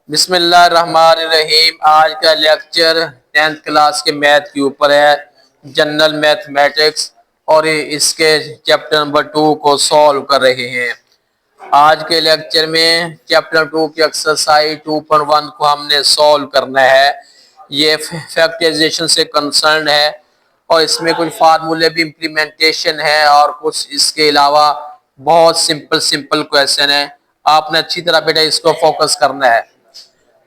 बिस्मिल्लाहिर्रहमानिर्रहीम। आज का लेक्चर 10th क्लास के मैथ के ऊपर है, जनरल मैथमेटिक्स, और इसके चैप्टर नंबर 2 को सॉल्व कर रहे हैं। आज के लेक्चर में चैप्टर 2 की एक्सरसाइज 2.1 को हमने सॉल्व करना है। ये फैक्टराइजेशन से कंसर्न है और इसमें कुछ फार्मूले भी इम्प्लीमेंटेशन है और कुछ इसके अलावा बहुत सिंपल सिंपल क्वेश्चन है। आपने अच्छी तरह बेटा इसको फोकस करना है।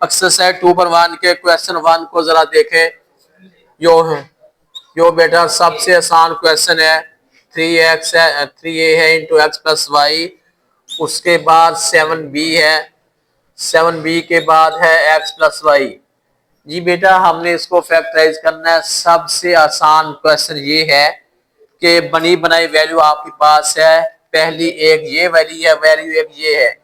एक्सरसाइज 2.1 के क्वेश्चन 1 को जरा देखें। जो बेटा सबसे आसान क्वेश्चन है। 3x है, 3a है इंटू एक्स प्लस वाई। उसके बाद 7b है, 7b के बाद है x प्लस वाई। जी बेटा हमने इसको फैक्टराइज करना है। सबसे आसान क्वेश्चन ये है कि बनी बनाई वैल्यू आपके पास है। पहली एक ये वैल्यू है, वैल्यू एक ये है।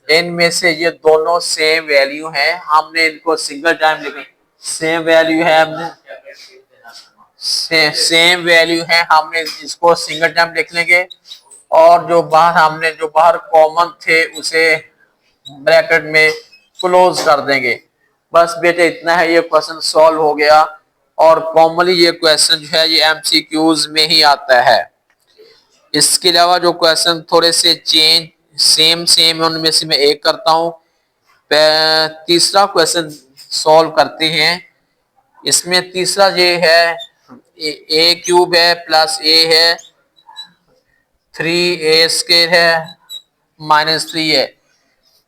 इनमें से ये दोनों सेम वैल्यू हैं, हमने इनको सिंगल टाइम लिखा। सेम वैल्यू है, हमने सेम वैल्यू है, हमने इसको सिंगल टाइम लिख लेंगे। और जो बाहर कॉमन थे उसे ब्रैकेट में क्लोज कर देंगे। बस बेटे इतना है, ये क्वेश्चन सॉल्व हो गया। और कॉमनली ये क्वेश्चन जो है ये एमसीक्यूज में ही आता है। इसके अलावा जो क्वेश्चन थोड़े से सेम है उनमें से मैं एक करता हूँ। तीसरा क्वेश्चन सॉल्व करते हैं। इसमें तीसरा ये है, ए क्यूब है प्लस ए है, 3a² है माइनस 3 है।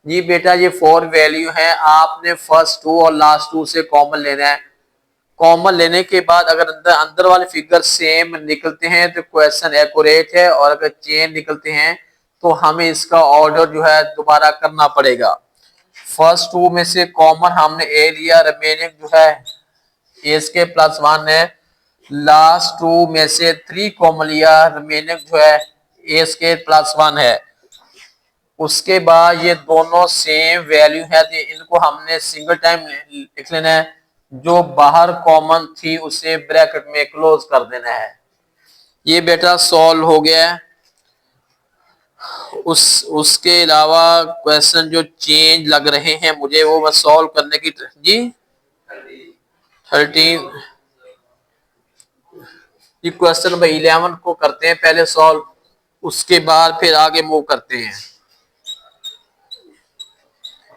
जी बेटा ये 4 वैल्यू है, आपने फर्स्ट 2 और लास्ट 2 से कॉमन लेना है। कॉमन लेने के बाद अगर अंदर वाले फिगर सेम निकलते हैं तो क्वेश्चन एक्यूरेट है, और अगर चेन निकलते हैं तो हमें इसका ऑर्डर जो है दोबारा करना पड़ेगा। फर्स्ट 2 में से कॉमन हमने ए लिया, रिमेनिंग जो है ए² प्लस 1 है। लास्ट 2 में से 3 कॉमन लिया, रिमेनिंग जो है ए² प्लस 1 है। उसके बाद ये दोनों सेम वैल्यू है तो इनको हमने सिंगल टाइम लिख लेना है। जो बाहर कॉमन थी उसे ब्रैकेट में क्लोज कर देना है। ये बेटा सॉल्व हो गया है। उसके अलावा क्वेश्चन जो चेंज लग रहे हैं मुझे वो बस सॉल्व करने की। जी 13 ये क्वेश्चन नंबर 11 को करते हैं पहले सॉल्व, उसके बाद फिर आगे मूव करते हैं।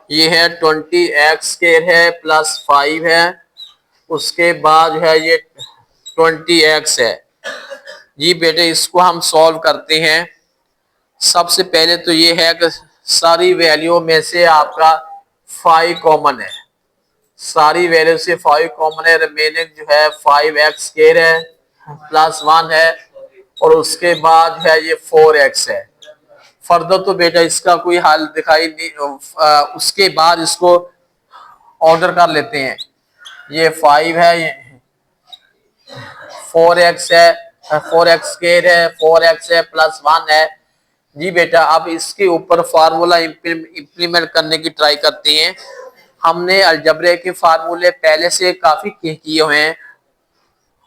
ये है 20x² है प्लस 5 है। उसके बाद है ये 20x है। जी बेटे इसको हम सॉल्व करते हैं। सबसे पहले तो ये है कि सारी वैल्यू में से आपका 5 कॉमन है। सारी वैल्यू से 5 कॉमन है, रिमेनिंग जो है 5x² है प्लस 1 है, और उसके बाद है ये 4x है। फर्दर तो बेटा इसका कोई हल दिखाई नहीं। उसके बाद इसको ऑर्डर कर लेते हैं। ये 5 है, ये 4x है, 4x² है, 4x है प्लस 1 है। जी बेटा अब इसके ऊपर फार्मूला इम्प्लीमेंट करने की ट्राई करते हैं। हमने अलजबरे के फार्मूले पहले से काफी किए हुए हैं।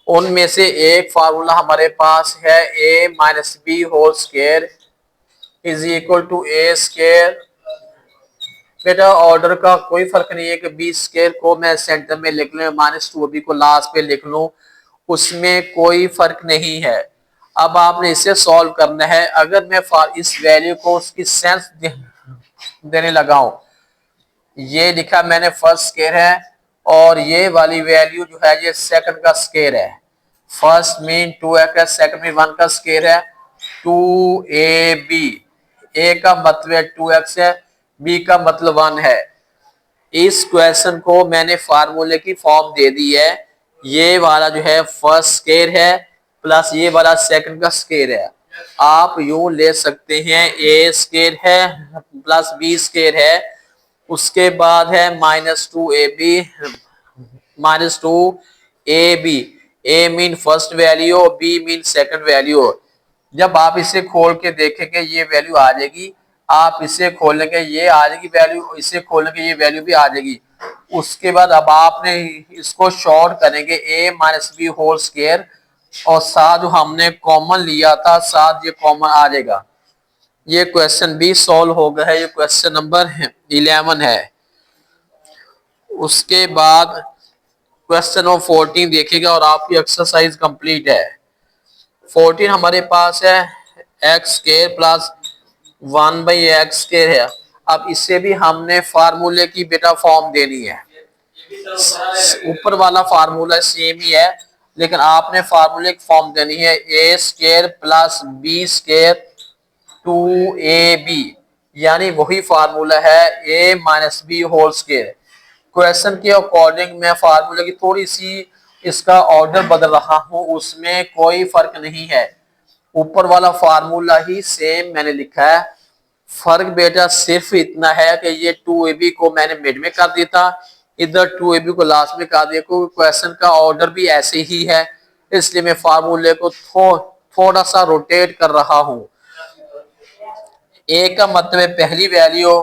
उनमें से एक फार्मूला हमारे पास है a minus B whole square is equal to a²। बेटा ऑर्डर का कोई फर्क नहीं है कि b² को मैं सेंटर में लिख लूं, -2b को लास्ट पे लिख लूं, उसमें कोई फर्क नहीं है। अब आपने इसे सॉल्व करना है। अगर मैं इस वैल्यू को उसकी सेंस देने लगा हूं, ये लिखा मैंने फर्स्ट स्क्वायर है और ये वाली वैल्यू जो है ये सेकंड का स्क्वायर है। फर्स्ट मीन 2x है, सेकंड में 1 का स्क्वायर है। 2ab, a का मतलब 2x है, b का मतलब 1 है। इस क्वेश्चन को मैंने फार्मूले की फॉर्म दे दी है। ये वाला जो है फर्स्ट स्क्वायर है प्लस ये वाला सेकंड का स्क्वायर है। आप यूं ले सकते हैं a² है प्लस b² है, उसके बाद है -2ab -2ab। a mean first value, b mean second value. जब आप इसे खोल के देखेंगे ये वैल्यू आ जाएगी, आप इसे खोलेंगे ये आ जाएगी वैल्यू, इसे खोलेंगे ये वैल्यू भी आ जाएगी। उसके बाद अब आपने इसको शॉर्ट करेंगे a minus B whole square, और साथ जो हमने कॉमन लिया था साथ ये कॉमन आ जाएगा। ये क्वेश्चन भी सॉल्व हो गया है। ये क्वेश्चन नंबर 11 है। उसके बाद क्वेश्चन नंबर 14 देखेगा और आपकी एक्सरसाइज कंप्लीट है। 14 हमारे पास है x square plus 1/x square है। अब इससे भी हमने फार्मूले की बेटा फॉर्म देनी है। ऊपर वाला फार्मूला सेम ही है, लेकिन आपने फार्मूले की फॉर्म देनी है। A square plus B square 2ab, यानी वही फार्मूला है a minus B whole square. Question के अकॉर्डिंग मैं फार्मूले की थोड़ी सी इसका ऑर्डर बदल रहा हूं, उसमें कोई फर्क नहीं है। ऊपर वाला फार्मूला ही सेम मैंने लिखा है। फर्क बेटा सिर्फ इतना है कि ये 2ab को मैंने मिड में कर दिया था, इधर 2ab को लास्ट में कर दिया। क्योंकि क्वेश्चन का ऑर्डर भी ऐसे ही है, इसलिए मैं फार्मूले को थोड़ा सा रोटेट कर रहा हूं। ए का मतलब है पहली वैल्यू,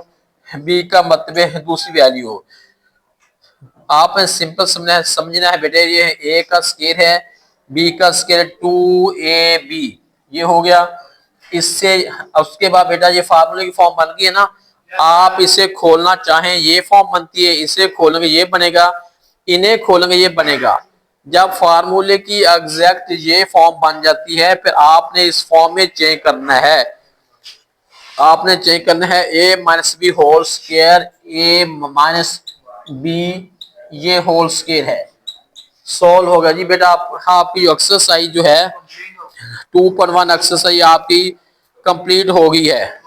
बी का मतलब है दूसरी वैल्यू। आपने सिंपल समझना है बेटे। ये ए का स्क्वायर है, बी का स्क्वायर 2ab, ये हो गया। इससे उसके बाद बेटा ये फार्मूले की फॉर्म बन गई है ना। आप इसे खोलना चाहें ये फॉर्म बनती है, इसे खोलेंगे ये बनेगा, इन्हें खोलेंगे ये बनेगा। जब फार्मूले की एग्जैक्ट ये फॉर्म बन जाती है, फिर आपने इस फॉर्म में चेंज करना है। आपने चेक करना है ए माइनस बी होल स्क्वायर, ए माइनस बी ये होल स्क्वायर है। सॉल्व होगा जी बेटा। आपकी एक्सरसाइज जो है 2.1 एक्सरसाइज आपकी कंप्लीट हो गई है।